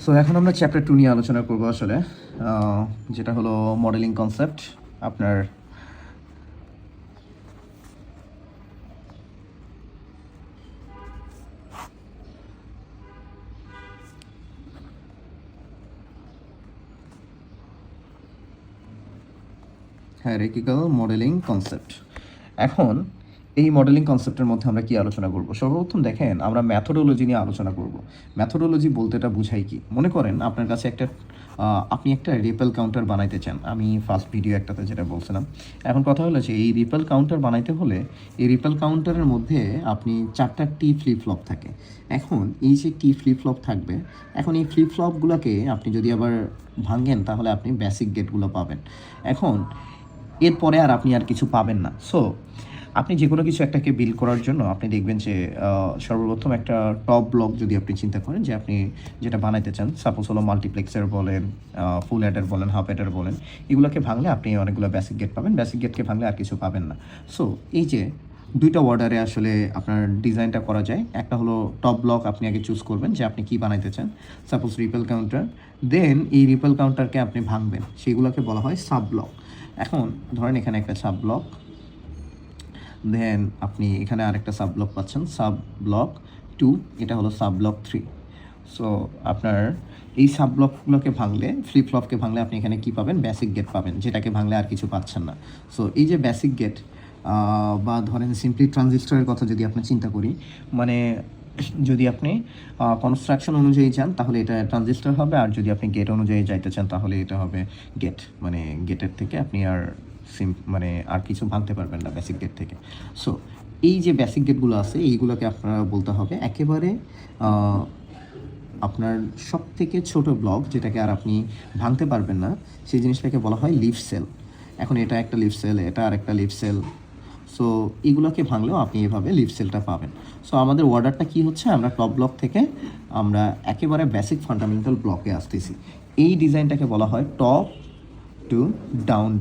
So এখন আমরা chapter 2 নিয়ে আলোচনা করব আসলে, যেটা হলো মডেলিং কনসেপ্ট। আপনার হায়ারার্কিক্যাল মডেলিং কনসেপ্ট। এখন এই মডেলিং কনসেপ্টের মধ্যে আমরা কি আলোচনা করব? সর্বপ্রথম দেখেন, আমরা ম্যাথোডোলজি নিয়ে আলোচনা করব। ম্যাথোডোলজি বলতেটা বুঝাই কি? মনে করেন আপনার কাছে আপনি একটা রিপেল কাউন্টার বানাইতে চান। আমি ফার্স্ট ভিডিও একটাতে যেটা বলছিলাম। এখন কথা হলো যে এই রিপেল কাউন্টার বানাইতে হলে এই রিপেল কাউন্টারের মধ্যে আপনি 4টা টি ফ্লিপ ফ্লপ থাকে। এখন এই যে টি ফ্লিপ ফ্লপ থাকবে, এখন এই ফ্লিপ ফ্লপগুলোকে আপনি যদি আবার ভাঙেন তাহলে আপনি বেসিক গেটগুলো পাবেন। এখন এরপরে আপনি আর কিছু পাবেন না। সো আপনি যে কোনো কিছু একটাকে বিল্ড করার জন্য আপনি দেখবেন যে সর্বপ্রথম একটা টপ ব্লক যদি আপনি চিন্তা করেন যে আপনি যেটা বানাইতে চান, সাপোজ হলো মাল্টিপ্লেক্সার বলেন, ফুল অ্যাডার বলেন, হাফ অ্যাডার বলেন, এগুলোকে ভাঙলে আপনি অনেকগুলো বেসিক গেট পাবেন। বেসিক গেটকে ভাঙলে আর কিছু পাবেন না। সো এই যে দুইটা অর্ডারে আসলে আপনার ডিজাইনটা করা যায়। একটা হলো টপ ব্লক, আপনি আগে চুজ করবেন যে আপনি কী বানাইতে চান, সাপোজ রিপেল কাউন্টার। দেন এই রিপেল কাউন্টারকে আপনি ভাঙবেন, সেগুলোকে বলা হয় সাব ব্লক। এখন ধরেন এখানে একটা সাব ব্লক, দেন আপনি এখানে আরেকটা সাব ব্লক পাচ্ছেন, সাব ব্লক 2, এটা হলো সাব ব্লক 3। সো আপনার এই সাব ব্লকগুলোকে ভাঙলে, ফ্লিপ ফ্লপকে ভাঙলে আপনি এখানে কি পাবেন? বেসিক গেট পাবেন, যেটাকে ভাঙলে আর কিছু পাচ্ছেন না। সো এই যে বেসিক গেট, বা ধরেন সিম্পলি ট্রানজিস্টরের কথা যদি আপনি চিন্তা করি, মানে যদি আপনি কনস্ট্রাকশন অনুযায়ী যান তাহলে এটা ট্রানজিস্টর হবে, আর যদি আপনি গেট অনুযায়ী যাইতে চান তাহলে এটা হবে গেট। মানে গেটের থেকে আপনি মানে আর কিছু ভাঙতে পারবেন না বেসিক গেট থেকে। সো এই যে বেসিক গেটগুলো আছে, এইগুলোকে আপনারা বলতে হবে একেবারে আপনার সব থেকে ছোট ব্লক, যেটাকে আর আপনি ভাঙতে পারবেন না, সেই জিনিসটাকে বলা হয় লিফ সেল। এখন এটা একটা লিফ সেল, এটা আর একটা লিফ সেল। সো এগুলোকে ভাঙলেও আপনি এভাবে লিফ সেলটা পাবেন। সো আমাদের অর্ডারটা কি হচ্ছে, আমরা টপ ব্লক থেকে আমরা একেবারে বেসিক ফান্ডামেন্টাল ব্লকে আসতেছি। এই ডিজাইনটাকে বলা হয় টপ টু ডাউন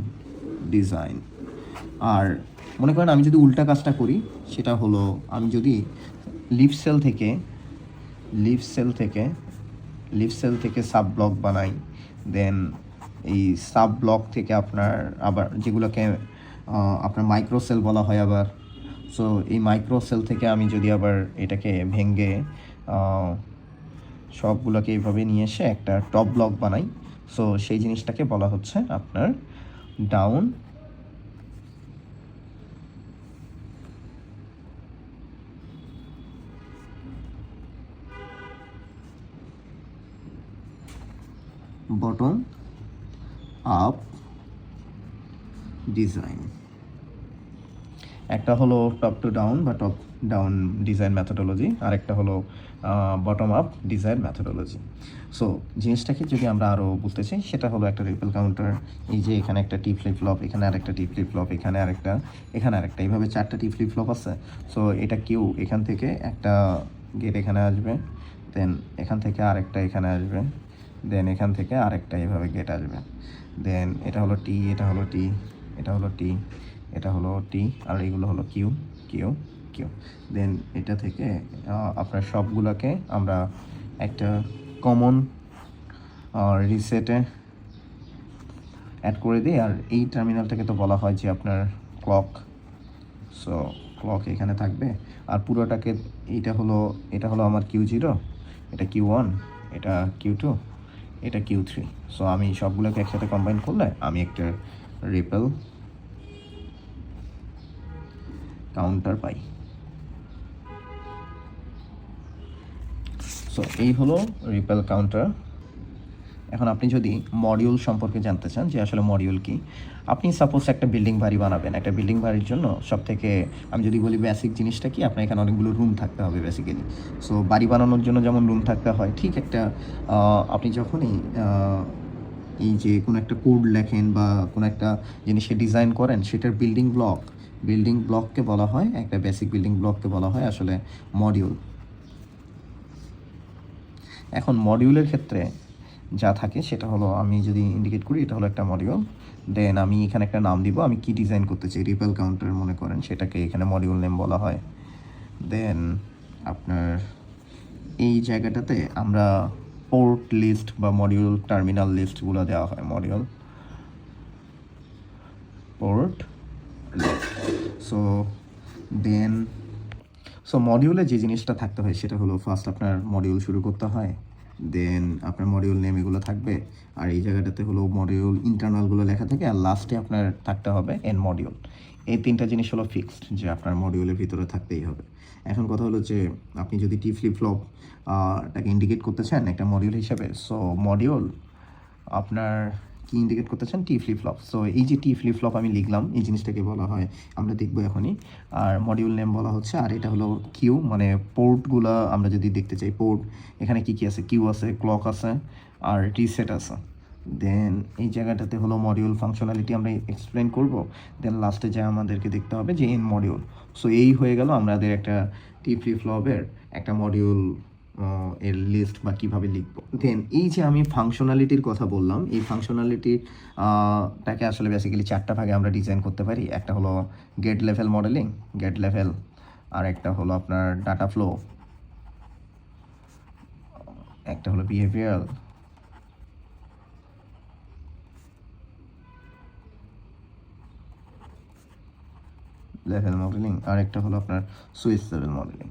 ডিজাইন। আর মনে করেন আমি যদি উল্টা কাজটা করি, সেটা হলো আমি যদি লিফ সেল থেকে সাব ব্লক বানাই, দেন এই সাব ব্লক থেকে আপনার আবার যেগুলোকে আপনার মাইক্রোসেল বলা হয় আবার। সো এই মাইক্রোসেল থেকে আমি যদি আবার এটাকে ভেঙে সবগুলোকে এইভাবে নিয়ে এসে একটা টপ ব্লক বানাই, সো সেই জিনিসটাকে বলা হচ্ছে আপনার ডাউন বটম আপ ডিজাইন। একটা হলো টপ টু ডাউন বা টপ ডাউন ডিজাইন ম্যাথোডোলজি, আর একটা হলো bottom up design methodology. So জিনিসটাকে যদি আমরা আরও বুঝতে চাই, সেটা হলো একটা রিপেল কাউন্টার। এই যে এখানে একটা টি ফ্লিপ ফ্লপ, এখানে আরেকটা টি ফ্লিপ ফ্লপ, এখানে আরেকটা, এখানে আরেকটা, এইভাবে 4টা টি ফ্লিপ ফ্লপ আছে। সো এটা কিউ, এখান থেকে একটা গেট এখানে আসবে, দেন এখান থেকে আরেকটা এখানে আসবে, দেন এখান থেকে আরেকটা এইভাবে গেট আসবে। দেন এটা হলো টি, এটা হলো টি, এটা হলো টি, এটা হলো টি, আর এগুলো হলো কিউ কিউ কিউ। দেন এটা থেকে আপনার সবগুলোকে আমরা একটা কমন রিসেটে অ্যাড করে দিই। আর এই টার্মিনালটাকে তো বলা হয় যে আপনার ক্লক। সো ক্লক এখানে থাকবে, আর পুরোটাকে এটা হলো আমার Q0, এটা Q1, এটা Q2, এটা Q3। সো আমি সবগুলোকে একসাথে কম্বাইন করলে আমি একটা রিপেল কাউন্টার পাই। সো এই হলো রিপেল কাউন্টার। এখন আপনি যদি মডিউল সম্পর্কে জানতে চান যে আসলে মডিউল কি, আপনি সাপোজ একটা বিল্ডিং বাড়ি বানাবেন। একটা বিল্ডিং বাড়ির জন্য সবথেকে আমি যদি বলি বেসিক জিনিসটা কি, আপনার এখানে অনেকগুলো রুম থাকতে হবে বেসিক্যালি। সো বাড়ি বানানোর জন্য যেমন রুম থাকতে হয়, ঠিক একটা আপনি যখনই এই যে কোনো একটা কোড লেখেন বা কোনো একটা জিনিসকে ডিজাইন করেন, সেটার বিল্ডিং ব্লককে বলা হয়, একটা বেসিক বিল্ডিং ব্লককে বলা হয় আসলে মডিউল। এখন মডিউলের ক্ষেত্রে যা থাকে সেটা হলো, আমি যদি ইন্ডিকেট করি এটা হলো একটা মডিউল। দেন আমি এখানে একটা নাম দিব, আমি কি ডিজাইন করতে চাই, রিপেল কাউন্টার মনে করেন, সেটাকে এখানে মডিউল নেম বলা হয়। দেন আপনার এই জায়গাটাতে আমরা পোর্ট লিস্ট বা মডিউল টার্মিনাল লিস্টগুলো দেওয়া হয়, module port list. So then মডিউলে যে জিনিসটা থাকতে হয় সেটা হলো, ফার্স্ট আপনার মডিউল শুরু করতে হয়, দেন আপনার মডিউল নেম এগুলো থাকবে, আর এই জায়গাটাতে হলো মডিউল ইন্টারনালগুলো লেখা থাকে, আর লাস্টে আপনার থাকতে হবে এন্ড মডিউল। এই তিনটা জিনিস হলো ফিক্সড, যে আপনার মডিউলের ভিতরে থাকতেই হবে। এখন কথা হলো যে আপনি যদি টি ফ্লিপ ফ্লপ টাকে ইন্ডিকেট করতে চান একটা মডিউল হিসেবে, সো মডিউল আপনার কি ইন্ডিকেট করতে চান, টি ফ্লিপ ফ্লপ। সো এই যে টি ফ্লিপ ফ্লপ আমি লিখলাম, এই জিনিসটাকে বলা হয়, আমরা দেখবো এখনই। আর মডিউল নেম বলা হচ্ছে, আর এটা হলো কিউ, মানে পোর্টগুলো আমরা যদি দেখতে চাই, পোর্ট এখানে কি কি আছে, কিউ আছে, ক্লক আছে, আর রিসেট আছে। দেন এই জায়গাটাতে হলো মডিউল ফাংশনালিটি আমরা এক্সপ্লেন করব, দেন লাস্টে যা আমাদেরকে দেখতে হবে যে ইন মডিউল। সো এই হয়ে গেল আমাদের একটা টি ফ্লিপ ফ্লপের একটা মডিউল এর লিস্ট বা কীভাবে লিখবো। দেন এই যে আমি ফাংশনালিটির কথা বললাম, এই ফাংশনালিটি টাকে আসলে বেসিক্যালি চারটা ভাগে আমরা ডিজাইন করতে পারি। একটা হলো gate level modeling, gate level, আর একটা হলো আপনার ডাটা ফ্লো, একটা হলো বিহেভিয়ারাল, লেভেল মডেলিং, আর একটা হলো আপনার সুইচ লেভেল মডেলিং।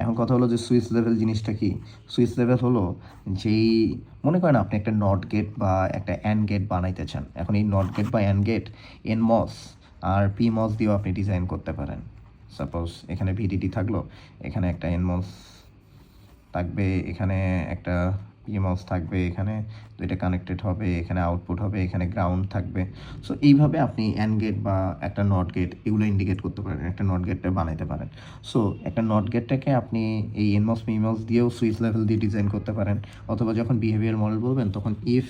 এখন কথা হলো যে সুইচ লেভেল জিনিসটা কি। সুইচ লেভেল হলো যেই, মনে করেন আপনি একটা নট গেট বা একটা অ্যান্ড গেট বানাইতে চান। এখন এই নট গেট বা অ্যান্ড গেট এনমস আর পিমস দিয়েও আপনি ডিজাইন করতে পারেন। সাপোজ এখানে ভিডিডি থাকলো, এখানে একটা এনমস থাকবে, এখানে একটা পিএমএস থাকবে, এখানে দুইটা কানেক্টেড হবে, এখানে আউটপুট হবে, এখানে গ্রাউন্ড থাকবে। সো এইভাবে আপনি অ্যান্ড গেট বা একটা নট গেট এগুলো ইন্ডিকেট করতে পারেন, একটা নট গেটটা বানাইতে পারেন। সো একটা নট গেটটাকে আপনি এই এনমস পিএমএস দিয়েও সুইচ লেভেল দিয়ে ডিজাইন করতে পারেন, অথবা যখন বিহেভিয়ার মডেল বলবেন তখন if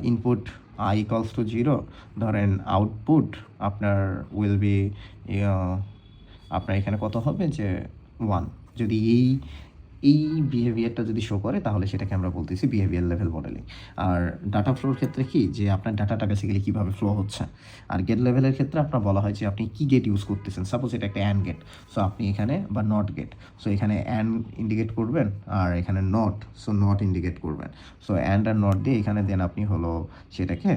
input I equals to 0, ধরেন আউটপুট আপনার উইল বি, আপনার এখানে কত হবে যে 1। যদি এই বিহেভিয়ারটা যদি শো করে তাহলে সেটাকে আমরা বলতেছি বিহেভিয়ার লেভেল মডেলিং। আর ডাটা ফ্লোর ক্ষেত্রে কি, যে আপনার ডাটাটা বেসিক্যালি কীভাবে ফ্লো হচ্ছে। আর গেট লেভেলের ক্ষেত্রে আপনার বলা হয় যে আপনি কী গেট ইউজ করতেছেন। সাপোজ এটা একটা অ্যান্ড গেট, সো আপনি এখানে, বা নট গেট, সো এখানে অ্যান্ড ইন্ডিকেট করবেন, আর এখানে নট, সো নট ইন্ডিকেট করবেন। সো অ্যান্ড আর নট দিয়ে এখানে দেন আপনি হলো সেটাকে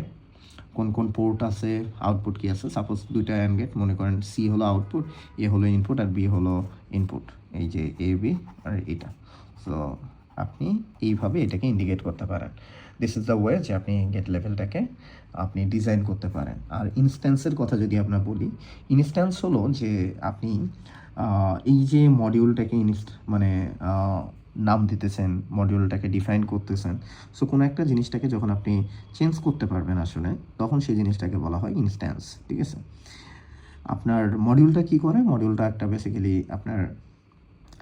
কোন কোন পোর্ট আছে, আউটপুট কী আছে। সাপোজ দুইটা অ্যান্ড গেট, মনে করেন সি হলো আউটপুট, এ হলো ইনপুট, আর বি হলো ইনপুট, এই যে এ বি আর এটা। সো আপনি এইভাবে এটাকে ইন্ডিকেট করতে পারেন। দিস ইজ দ্য ওয়ে যে আপনি গেট লেভেলটাকে আপনি ডিজাইন করতে পারেন। আর ইনস্ট্যান্সের কথা যদি আমরা বলি, ইনস্ট্যান্স হলো যে আপনি এই যে মডিউলটাকে মানে নাম দিতেছেন, মডিউলটাকে ডিফাইন করতেছেন। সো কোনো একটা জিনিসটাকে যখন আপনি চেঞ্জ করতে পারবেন আসলে, তখন সেই জিনিসটাকে বলা হয় ইনস্ট্যান্স, ঠিক আছে। আপনার মডিউলটা কি করে, মডিউলটা একটা বেসিক্যালি আপনার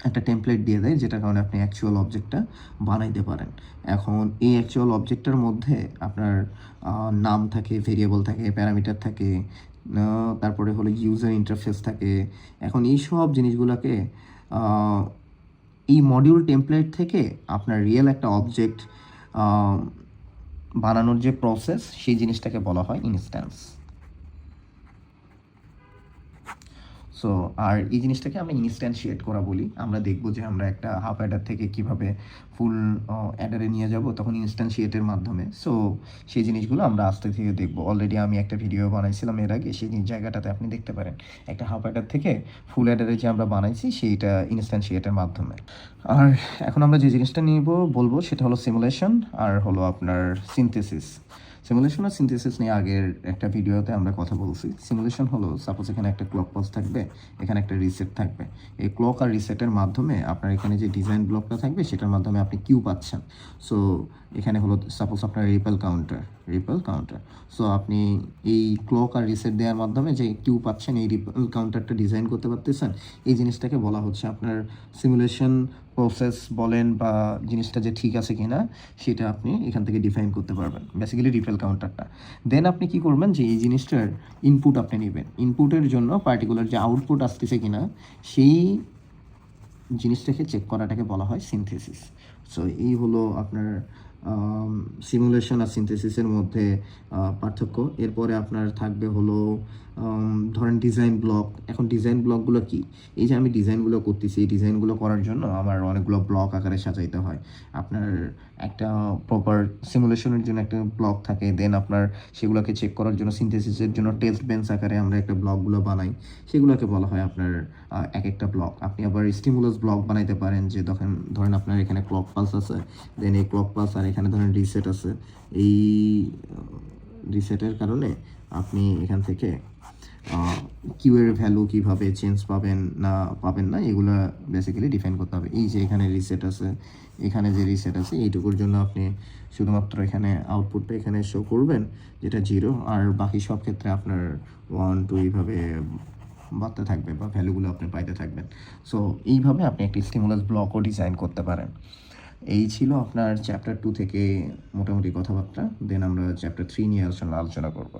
একটা টেমপ্লেট দিয়ে দেয়, যেটার কারণে আপনি অ্যাকচুয়াল অবজেক্টটা বানাইতে পারেন। এখন এই অ্যাকচুয়াল অবজেক্টটার মধ্যে আপনার নাম থাকে, ভেরিয়েবল থাকে, প্যারামিটার থাকে, তারপরে হলো ইউজার ইন্টারফেস থাকে। এখন এই সব জিনিসগুলোকে এই মডিউল টেমপ্লেট থেকে আপনার রিয়েল একটা অবজেক্ট বানানোর যে প্রসেস, সেই জিনিসটাকে বলা হয় ইনস্ট্যান্স। সো আর এই জিনিসটাকে আমরা ইনস্ট্যান্সিয়েট করা বলি। আমরা দেখবো যে আমরা একটা হাফ অ্যাডার থেকে কীভাবে ফুল অ্যাডারে নিয়ে যাব, তখন ইনস্ট্যান্সিয়েটের মাধ্যমে। সো সেই জিনিসগুলো আমরা আস্তে থেকে দেখবো। অলরেডি আমি একটা ভিডিও বানাইছিলাম এর আগে, সেই জায়গাটাতে আপনি দেখতে পারেন একটা হাফ অ্যাডার থেকে ফুল অ্যাডারে যে আমরা বানাইছি সেইটা ইনস্ট্যান্সিয়েটের মাধ্যমে। আর এখন আমরা যে জিনিসটা বলবো সেটা হলো সিমুলেশন, আর হলো আপনার সিনথেসিস। সিমুলেশন আর সিনথেসিস নিয়ে আগের একটা ভিডিওতে আমরা কথা বলছি। সিমুলেশন হলো, সাপোজ এখানে একটা ক্লক পালস থাকবে, এখানে একটা রিসেট থাকবে। এই ক্লক আর রিসেটের মাধ্যমে আপনার এখানে যে ডিজাইন ব্লকটা থাকবে সেটার মাধ্যমে আপনি কিউ পাচ্ছেন। সো এখানে হলো সাপোজ আপনার রিপেল কাউন্টার। সো আপনি এই ক্লক আর রিসেট দেওয়ার মাধ্যমে যে কিউ পাচ্ছেন, এই রিপেল কাউন্টারটা ডিজাইন করতে পারতেছেন। এই জিনিসটাকে বলা হচ্ছে আপনার সিমুলেশন প্রসেস বলেন, বা জিনিসটা যে ঠিক আছে কিনা সেটা আপনি এখান থেকে ডিফাইন করতে পারবেন, বেসিক্যালি রিপেল কাউন্টারটা। দেন আপনি কি করবেন, যে এই জিনিসটার ইনপুট আপনি নেবেন। ইনপুটের জন্য পার্টিকুলার যে আউটপুট আসতেছে কিনা সেই জিনিসটাকে চেক করাটাকে বলা হয় সিনথেসিস। সো এই হলো আপনার সিমুলেশন আর সিনথেসিসের মধ্যে পার্থক্য। এরপরে আপনার থাকবে হলো ধরেন ডিজাইন ব্লক। এখন ডিজাইন ব্লকগুলো কি, এই যে আমি ডিজাইনগুলো করতেছি, এই ডিজাইনগুলো করার জন্য আমার অনেকগুলো ব্লক আকারে সাজাইতে হয়। আপনার একটা প্রপার সিমুলেশনের জন্য একটা ব্লক থাকে, দেন আপনার সেগুলোকে চেক করার জন্য সিনথেসিসের জন্য টেস্ট বেঞ্চ আকারে আমরা একটা ব্লকগুলো বানাই, সেগুলোকে বলা হয় আপনার এক একটা ব্লক। আপনি আবার স্টিমুলাস ব্লক বানাইতে পারেন, যে ধরেন আপনার এখানে ক্লক পালস আছে, দেন এই ক্লক পালস আর এখানে ধরেন রিসেট আছে, এই রিসেটের কারণে আপনি এখান থেকে কিউ এর ভ্যালু কীভাবে চেঞ্জ পাবেন না পাবেন না এগুলো বেসিক্যালি ডিফাইন করতে হবে। এই যে এখানে রিসেট আছে, এখানে যে রিসেট আছে, এইটুকুর জন্য আপনি শুধুমাত্র এখানে আউটপুটটা এখানে শো করবেন যেটা 0, আর বাকি সব ক্ষেত্রে আপনার 1 2 এইভাবে বাড়তে থাকবে বা ভ্যালুগুলো আপনি পাইতে থাকবেন। সো এইভাবে আপনি একটি স্টিমুলাস ব্লকও ডিজাইন করতে পারেন। এই ছিল আপনার চ্যাপ্টার 2 থেকে মোটামুটি কথাবার্তা। দেন আমরা চ্যাপ্টার 3 নিয়ে আলোচনা করব।